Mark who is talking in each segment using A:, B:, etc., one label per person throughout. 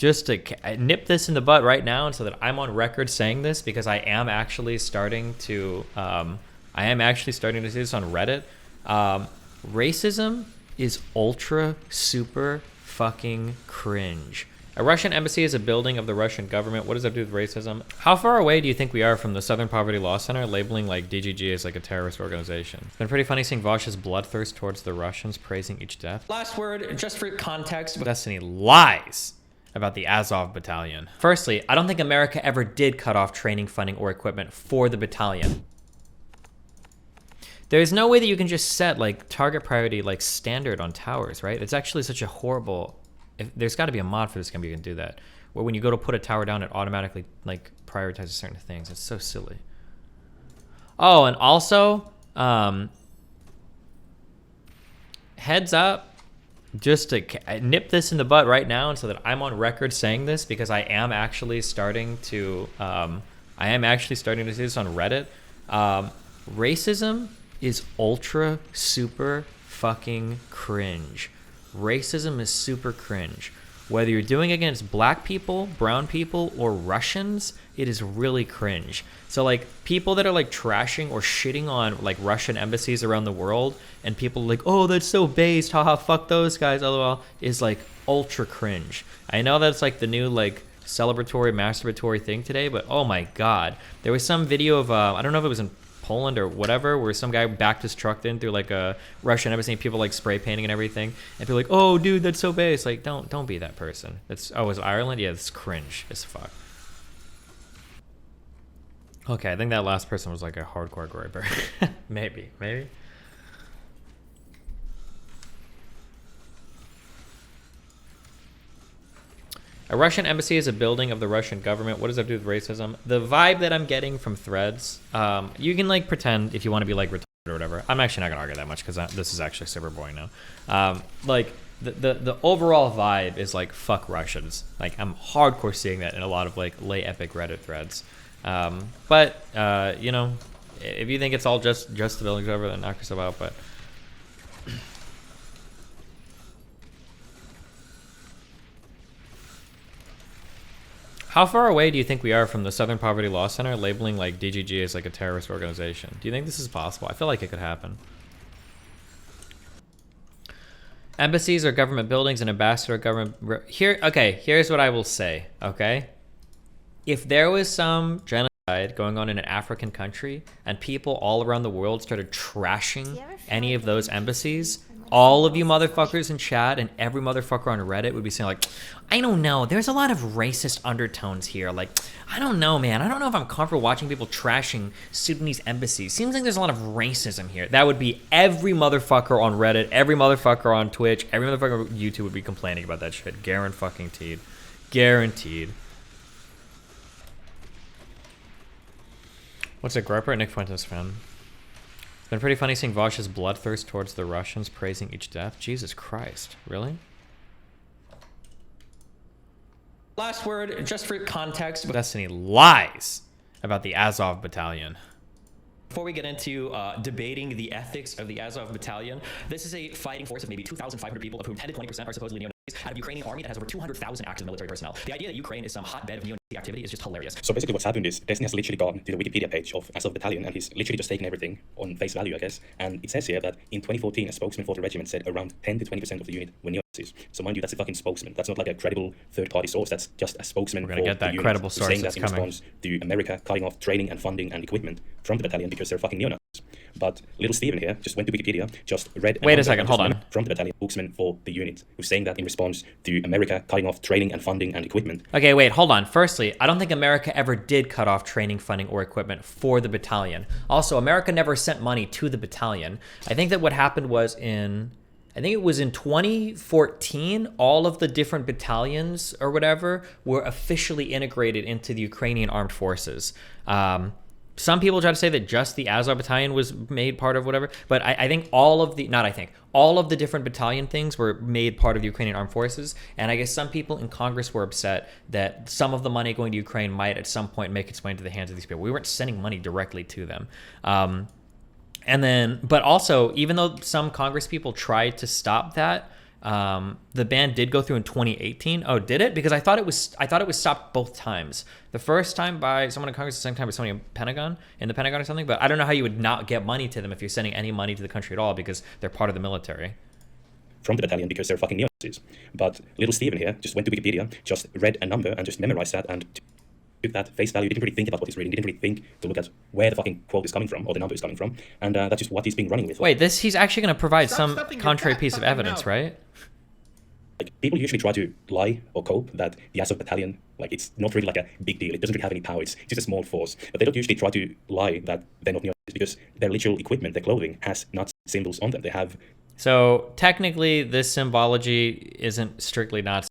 A: just to nip this in the butt right now, and so that I'm on record saying this, because I am actually starting to see this on Reddit. Racism is ultra super fucking cringe. A Russian embassy is a building of the Russian government. What does that do with racism? How far away do you think we are from the Southern Poverty Law Center labeling like DGG as like a terrorist organization? It's been pretty funny seeing Vosh's bloodthirst towards the Russians, praising each death. Last word, just for context. Destiny lies about the Azov Battalion. Firstly, I don't think America ever did cut off training, funding, or equipment for the battalion. There's no way that you can just set like target priority like standard on towers, right? It's actually such a horrible... there's got to be a mod for this game you can do that, where when you go to put a tower down, it automatically like prioritizes certain things. It's so silly. Oh, and also, heads up, just to nip this in the butt right now, and so that I'm on record saying this, because I am actually starting to see this on Reddit. Racism is ultra super fucking cringe. Racism is super cringe. Whether you're doing it against black people, brown people, or Russians, it is really cringe. So like people that are like trashing or shitting on like Russian embassies around the world, and people like, oh, that's so based, haha, fuck those guys, lol, is like ultra cringe. I know that's like the new like celebratory, masturbatory thing today, but oh my god. There was some video of, I don't know if it was in Poland or whatever, where some guy backed his truck in through like a Russian embassy, and people like spray painting and everything, and people like, oh dude, that's so base. Like don't be that person. That's, oh, was Ireland? Yeah, it's cringe as fuck. Okay, I think that last person was like a hardcore griper. maybe A Russian embassy is a building of the Russian government. What does that do with racism? The vibe that I'm getting from threads, you can like pretend if you want to be like retarded or whatever. I'm actually not gonna argue that much, because this is actually super boring now. Like the overall vibe is like fuck Russians. Like I'm hardcore seeing that in a lot of like lay epic Reddit threads. But you know, if you think it's all just the buildings over, then knock yourself out. But how far away do you think we are from the Southern Poverty Law Center labeling like DGG as like a terrorist organization? Do you think this is possible? I feel like it could happen. Embassies are government buildings, and ambassador government... here's what I will say, okay? If there was some genocide going on in an African country, and people all around the world started trashing any of those embassies, all of you motherfuckers in chat and every motherfucker on Reddit would be saying like, I don't know, there's a lot of racist undertones here. Like, I don't know, man. I don't know if I'm comfortable watching people trashing Sudanese embassies. Seems like there's a lot of racism here. That would be every motherfucker on Reddit, every motherfucker on Twitch, every motherfucker on YouTube would be complaining about that shit. Guaranteed. Guaranteed. What's a griper? Nick Fuentes fan. It's been pretty funny seeing Vosh's bloodthirst towards the Russians, praising each death. Jesus Christ, really? Last word, just for context. Destiny lies about the Azov Battalion. Before we get into debating the ethics of the Azov Battalion, this is a fighting force of maybe 2,500 people, of whom 10 to 20% are supposedly neo-Nazis, out of a Ukrainian army that has over 200,000 active military personnel. The idea that Ukraine is some hotbed of neo-Nazi activity is just hilarious.
B: So basically what's happened is Destiny has literally gone to the Wikipedia page of Azov Battalion, and he's literally just taken everything on face value, I guess. And it says here that in 2014, a spokesman for the regiment said around 10 to 20% of the unit were neo-Nazis. So mind you, that's a fucking spokesman. That's not like a credible third-party source. That's just a spokesman for the unit. We're gonna get that credible source saying that in response to America cutting off training and funding and equipment from the battalion because they're fucking neo-Nazis. But little Steven here just went to Wikipedia, just read...
A: Wait a second, hold on.
B: ...from the battalion, spokesman for the unit, who's saying that in response to America cutting off training and funding and equipment.
A: Okay, wait, hold on. Firstly, I don't think America ever did cut off training, funding, or equipment for the battalion. Also, America never sent money to the battalion. I think that what happened was in 2014, all of the different battalions or whatever were officially integrated into the Ukrainian armed forces. Some people try to say that just the Azov battalion was made part of whatever, but I think all of the different battalion things were made part of the Ukrainian armed forces. And I guess some people in Congress were upset that some of the money going to Ukraine might at some point make its way into the hands of these people. We weren't sending money directly to them. But also, even though some Congress people tried to stop that, The ban did go through in 2018. Oh, did it? Because I thought it was stopped both times. The first time by someone in Congress, the second time by someone in the Pentagon or something. But I don't know how you would not get money to them if you're sending any money to the country at all, because they're part of the military.
B: From the battalion because they're fucking neo-Nazis. But little Steven here just went to Wikipedia, just read a number and just memorized that and took that face value. Didn't really think about what he's reading. Didn't really think to look at where the fucking quote is coming from or the number is coming from. And that's just what he's been running with.
A: Wait, he's actually going to provide some contrary piece of evidence, right?
B: Like, people usually try to lie or cope that the Azov Battalion, like, it's not really like a big deal. It doesn't really have any power. It's just a small force. But they don't usually try to lie that they're not neo-Nazis because their literal equipment, their clothing, has Nazi symbols on them. They have...
A: So technically, this symbology isn't strictly Nazi,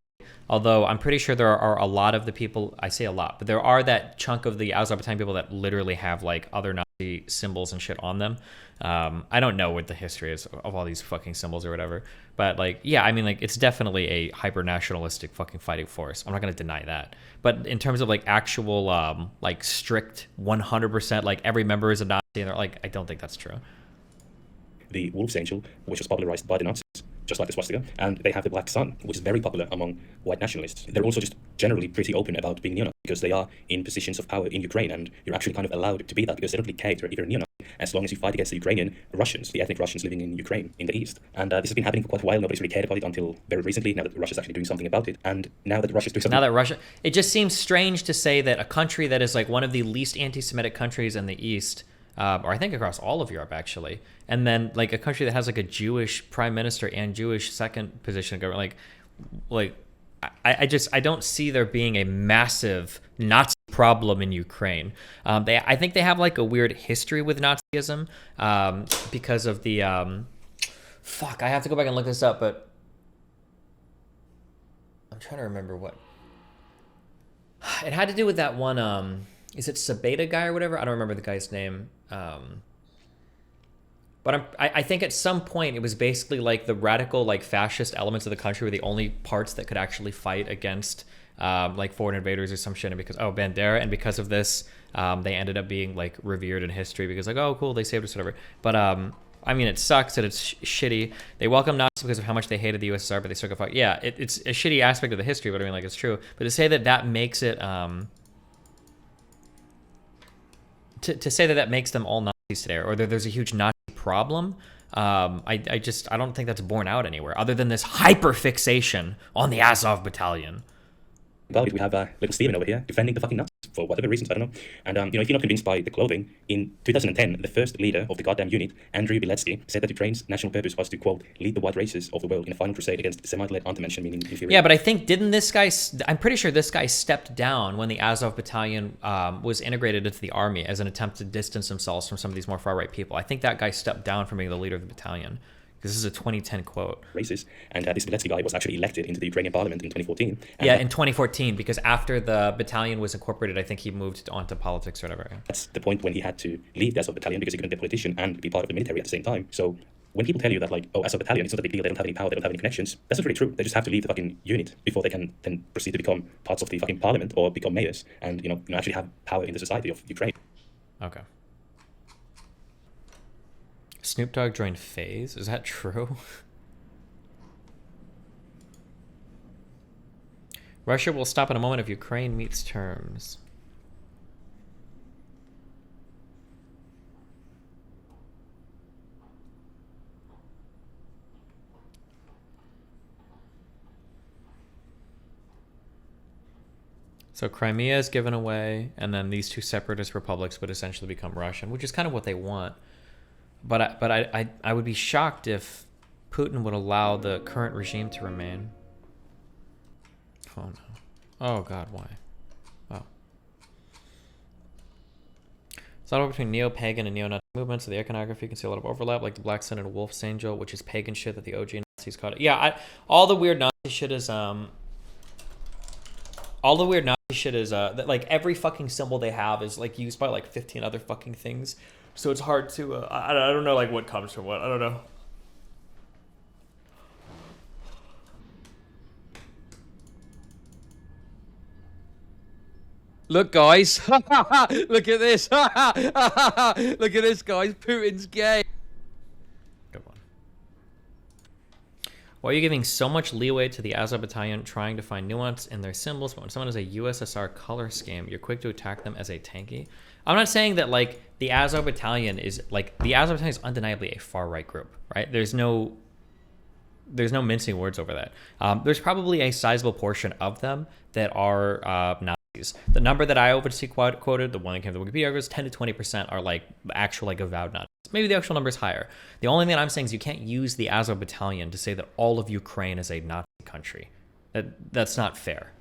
A: although I'm pretty sure there are a lot of the people, I say a lot, but there are that chunk of the Azov Battalion people that literally have like other Nazi symbols and shit on them. I don't know what the history is of all these fucking symbols or whatever, but like, yeah, I mean, like, it's definitely a hyper-nationalistic fucking fighting force. I'm not going to deny that. But in terms of like actual, like strict 100%, like every member is a Nazi, and they're like, I don't think that's true.
B: The Wolf's Angel, which was popularized by the Nazis, just like the swastika, and they have the Black Sun, which is very popular among white nationalists. They're also just generally pretty open about being neo-Nazi because they are in positions of power in Ukraine, and you're actually kind of allowed to be that because they don't really care if you're a neo-Nazi as long as you fight against the Ukrainian Russians, the ethnic Russians living in Ukraine in the east. And this has been happening for quite a while. Nobody's really cared about it until very recently, now that Russia's actually doing something about it. And now that Russia's doing something...
A: It just seems strange to say that a country that is like one of the least anti-Semitic countries in the east, or I think across all of Europe actually, and then like a country that has like a Jewish prime minister and Jewish second position of government, I don't see there being a massive Nazi problem in Ukraine. I think they have like a weird history with Nazism because of the fuck. I have to go back and look this up, but I'm trying to remember what it had to do with. That one. Is it Sabeta guy or whatever? I don't remember the guy's name. But I think at some point it was basically like the radical, like fascist elements of the country were the only parts that could actually fight against like foreign invaders or some shit. And because Bandera, and because of this, they ended up being like revered in history because like, oh cool, they saved us, whatever. But I mean, it sucks that it's shitty. They welcome Nazis because of how much they hated the USSR, but they still go fight. Yeah, it's a shitty aspect of the history, but I mean, like, it's true. But to say that makes it to say that makes them all Nazis today, or that there's a huge Nazi problem, I don't think that's borne out anywhere other than this hyper fixation on the Azov Battalion.
B: Well, we have little Steven over here defending the fucking Nazis for whatever reasons, I don't know. And, if you're not convinced by the clothing, in 2010, the first leader of the goddamn unit, Andriy Biletsky, said that Ukraine's national purpose was to, quote, lead the white races of the world in a final crusade against Semite-led anti-mention, meaning inferior.
A: Yeah, but I think, I'm pretty sure this guy stepped down when the Azov Battalion was integrated into the army as an attempt to distance themselves from some of these more far-right people. I think that guy stepped down from being the leader of the battalion. This is a 2010 quote.
B: Races, and this Biletsky guy was actually elected into the Ukrainian parliament in 2014.
A: Yeah, in 2014, because after the battalion was incorporated, I think he moved on to politics or whatever.
B: That's the point when he had to leave the Azov Battalion because he couldn't be a politician and be part of the military at the same time. So when people tell you that, like, oh, Azov Battalion, it's not a big deal, they don't have any power, they don't have any connections, that's not really true. They just have to leave the fucking unit before they can then proceed to become parts of the fucking parliament or become mayors and, actually have power in the society of Ukraine.
A: Okay. Snoop Dogg joined FaZe? Is that true? Russia will stop in a moment if Ukraine meets terms. So Crimea is given away, and then these two separatist republics would essentially become Russian, which is kind of what they want. But I would be shocked if Putin would allow the current regime to remain. Oh no. Oh God, why? Oh. It's a lot between neo-pagan and neo-Nazi movements. So the iconography can see a lot of overlap, like the Black Sun and Wolf's Angel, which is pagan shit that the OG Nazis called it. Yeah, all the weird Nazi shit is like every fucking symbol they have is like used by like 15 other fucking things. So it's hard to, I don't know like what comes from what, I don't know. Look guys, look at this, look at this guys, Putin's gay. Good one. Why are you giving so much leeway to the Azov Battalion trying to find nuance in their symbols, but when someone has a USSR color scheme, you're quick to attack them as a tanky? I'm not saying that like the Azov Battalion is undeniably a far right group, right? There's no mincing words over that. There's probably a sizable portion of them that are Nazis. The number that I obviously quoted, the one that came to the Wikipedia articles, 10 to 20% are like actual like avowed Nazis. Maybe the actual number is higher. The only thing I'm saying is you can't use the Azov Battalion to say that all of Ukraine is a Nazi country. That's not fair.